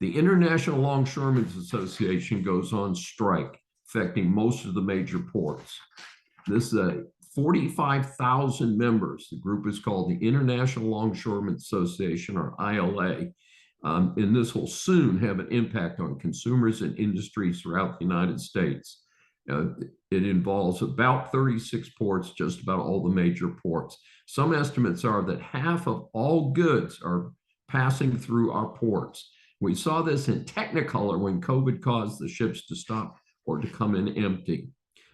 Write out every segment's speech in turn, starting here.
The International Longshoremen's Association goes on strike, affecting most of the major ports. This is a 45,000 members. The group is called the International Longshoremen Association, or ILA. And this will soon have an impact on consumers and industries throughout the United States. It involves about 36 ports, just about all the major ports. Some estimates are that half of all goods are passing through our ports. We saw this in Technicolor when COVID caused the ships to stop or to come in empty.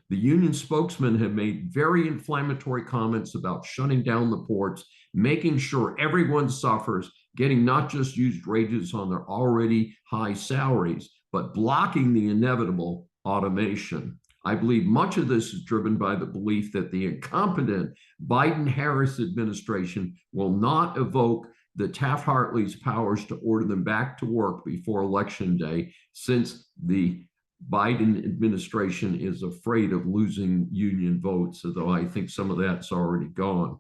The union spokesman have made very inflammatory comments about shutting down the ports, making sure everyone suffers, getting not just used wages on their already high salaries, but blocking the inevitable automation. I believe much of this is driven by the belief that the incompetent Biden-Harris administration will not evoke the Taft-Hartley's powers to order them back to work before Election Day, since the Biden administration is afraid of losing union votes, although I think some of that's already gone.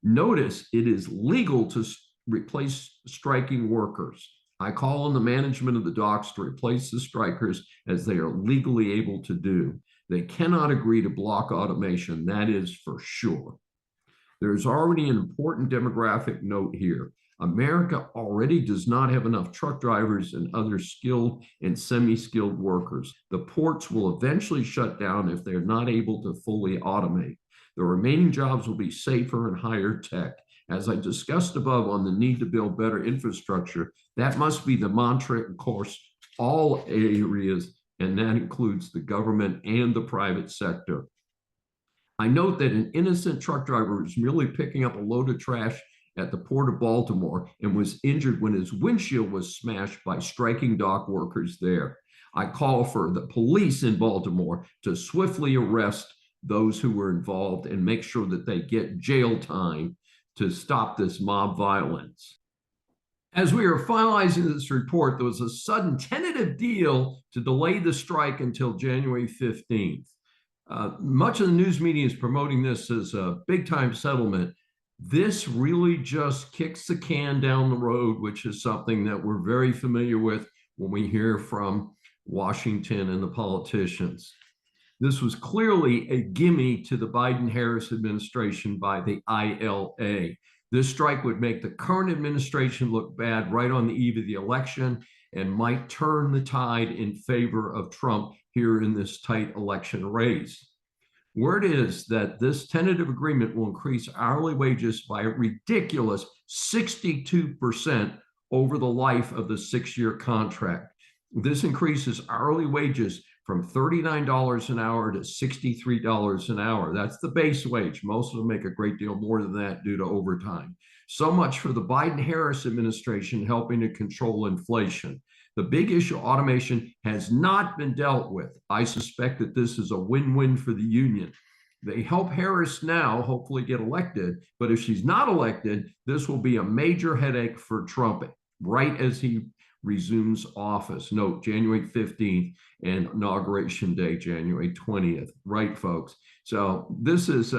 Notice it is legal to replace striking workers. I call on the management of the docks to replace the strikers as they are legally able to do. They cannot agree to block automation, that is for sure. There's already an important demographic note here. America already does not have enough truck drivers and other skilled and semi-skilled workers. The ports will eventually shut down if they're not able to fully automate. The remaining jobs will be safer and higher tech. As I discussed above on the need to build better infrastructure, that must be the mantra, of course, all areas, and that includes the government and the private sector. I note that an innocent truck driver was merely picking up a load of trash at the Port of Baltimore and was injured when his windshield was smashed by striking dock workers there. I call for the police in Baltimore to swiftly arrest those who were involved and make sure that they get jail time to stop this mob violence. As we were finalizing this report, there was a sudden tentative deal to delay the strike until January 15th. Much of the news media is promoting this as a big-time settlement. This really just kicks the can down the road, which is something that we're very familiar with when we hear from Washington and the politicians. This was clearly a gimme to the Biden-Harris administration by the ILA. This strike would make the current administration look bad right on the eve of the election and might turn the tide in favor of Trump here in this tight election race. Word is that this tentative agreement will increase hourly wages by a ridiculous 62% over the life of the 6-year contract. This increases hourly wages from $39 an hour to $63 an hour. That's the base wage. Most of them make a great deal more than that due to overtime. So much for the Biden-Harris administration helping to control inflation. The big issue, automation, has not been dealt with. I suspect that this is a win-win for the union. They help Harris now hopefully get elected, but if she's not elected, this will be a major headache for Trump right as he resumes office. Note, January 15th and Inauguration Day, January 20th. Right, folks? So this is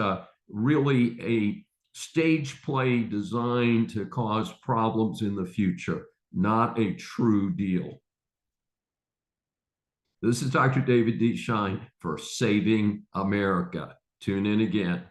really a stage play designed to cause problems in the future, not a true deal. This is Dr. David D. Schein for Saving America. Tune in again.